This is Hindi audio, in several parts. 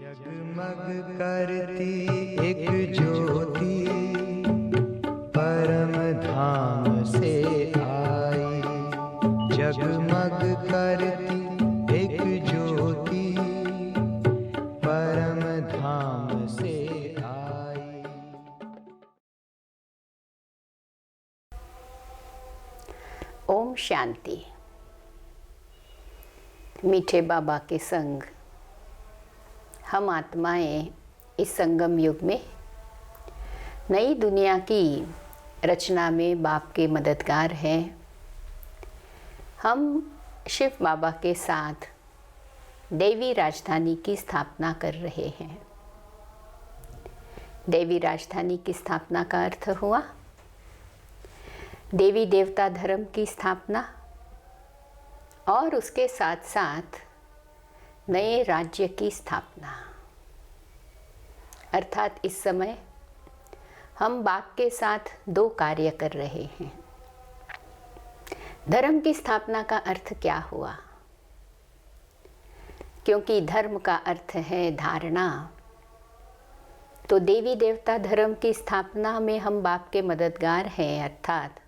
जगमग करती एक ज्योति परम धाम से आई। जगमग करती एक ज्योति परम धाम से आई। ओम शांति। मीठे बाबा के संग हम आत्माएं इस संगम युग में नई दुनिया की रचना में बाप के मददगार हैं। हम शिव बाबा के साथ देवी राजधानी की स्थापना कर रहे हैं। देवी राजधानी की स्थापना का अर्थ हुआ देवी देवता धर्म की स्थापना और उसके साथ साथ नए राज्य की स्थापना। अर्थात इस समय हम बाप के साथ दो कार्य कर रहे हैं। धर्म की स्थापना का अर्थ क्या हुआ? क्योंकि धर्म का अर्थ है धारणा, तो देवी देवता धर्म की स्थापना में हम बाप के मददगार हैं। अर्थात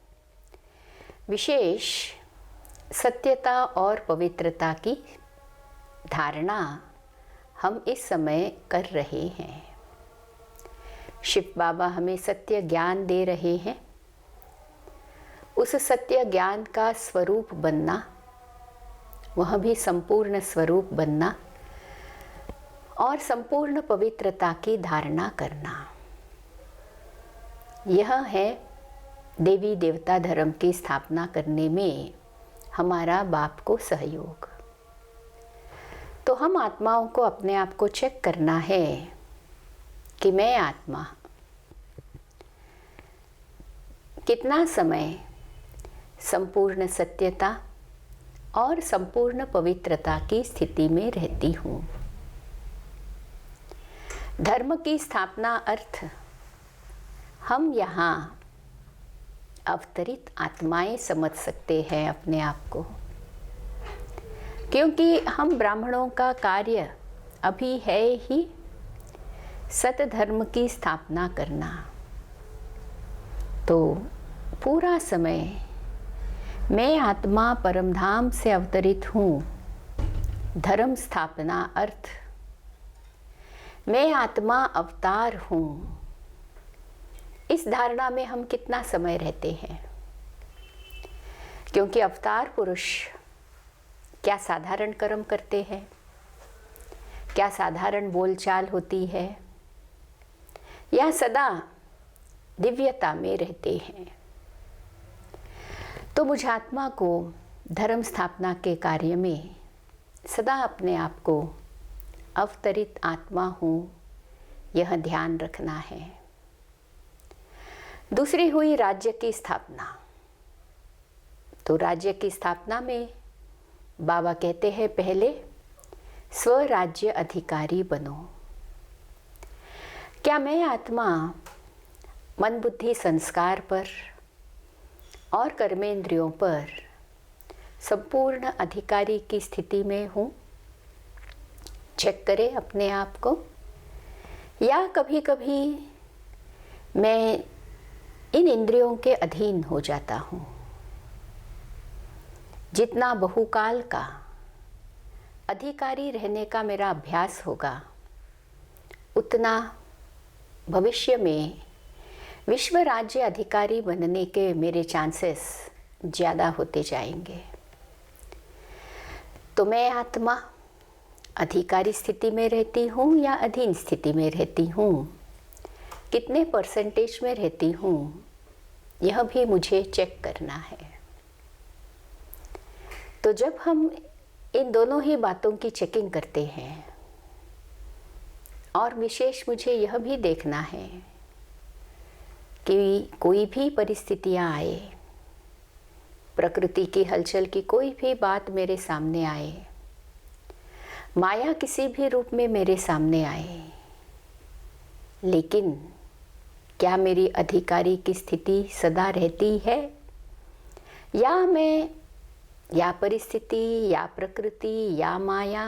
विशेष सत्यता और पवित्रता की धारणा हम इस समय कर रहे हैं। शिव बाबा हमें सत्य ज्ञान दे रहे हैं। उस सत्य ज्ञान का स्वरूप बनना, वह भी संपूर्ण स्वरूप बनना और संपूर्ण पवित्रता की धारणा करना, यह है देवी देवता धर्म की स्थापना करने में हमारा बाप को सहयोग। तो हम आत्माओं को अपने आप को चेक करना है कि मैं आत्मा कितना समय संपूर्ण सत्यता और संपूर्ण पवित्रता की स्थिति में रहती हूँ। धर्म की स्थापना अर्थ हम यहाँ अवतरित आत्माएं समझ सकते हैं अपने आप को, क्योंकि हम ब्राह्मणों का कार्य अभी है ही सतधर्म की स्थापना करना। तो पूरा समय मैं आत्मा परमधाम से अवतरित हूँ। धर्म स्थापना अर्थ मैं आत्मा अवतार हूँ। इस धारणा में हम कितना समय रहते हैं? क्योंकि अवतार पुरुष क्या साधारण कर्म करते हैं? क्या साधारण बोलचाल होती है? या सदा दिव्यता में रहते हैं? तो मुझ आत्मा को धर्म स्थापना के कार्य में सदा अपने आप को अवतरित आत्मा हूँ, यह ध्यान रखना है। दूसरी हुई राज्य की स्थापना। तो राज्य की स्थापना में बाबा कहते हैं पहले स्वराज्य अधिकारी बनो। क्या मैं आत्मा मन बुद्धि संस्कार पर और कर्मेंद्रियों पर संपूर्ण अधिकारी की स्थिति में हूँ? चेक करें अपने आप को। या कभी कभी मैं इन इंद्रियों के अधीन हो जाता हूँ। जितना बहुकाल का अधिकारी रहने का मेरा अभ्यास होगा, उतना भविष्य में विश्व राज्य अधिकारी बनने के मेरे चांसेस ज़्यादा होते जाएंगे। तो मैं आत्मा अधिकारी स्थिति में रहती हूँ या अधीन स्थिति में रहती हूँ, कितने परसेंटेज में रहती हूँ, यह भी मुझे चेक करना है। तो जब हम इन दोनों ही बातों की चेकिंग करते हैं, और विशेष मुझे यह भी देखना है कि कोई भी परिस्थितियाँ आए, प्रकृति की हलचल की कोई भी बात मेरे सामने आए, माया किसी भी रूप में मेरे सामने आए, लेकिन क्या मेरी अधिकारी की स्थिति सदा रहती है? या मैं या परिस्थिति या प्रकृति या माया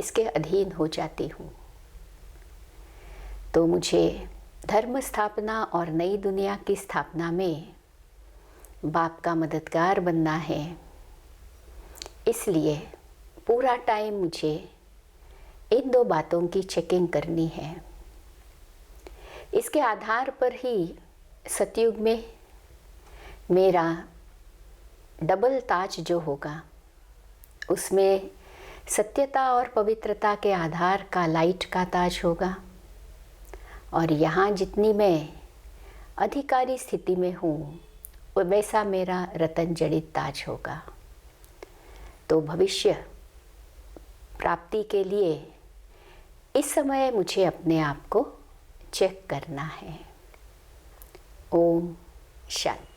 इसके अधीन हो जाती हूँ। तो मुझे धर्म स्थापना और नई दुनिया की स्थापना में बाप का मददगार बनना है। इसलिए पूरा टाइम मुझे इन दो बातों की चेकिंग करनी है। इसके आधार पर ही सतयुग में मेरा डबल ताज जो होगा, उसमें सत्यता और पवित्रता के आधार का लाइट का ताज होगा, और यहाँ जितनी मैं अधिकारी स्थिति में हूँ वैसा मेरा रतन जड़ित ताज होगा। तो भविष्य प्राप्ति के लिए इस समय मुझे अपने आप को चेक करना है। ओम शांति।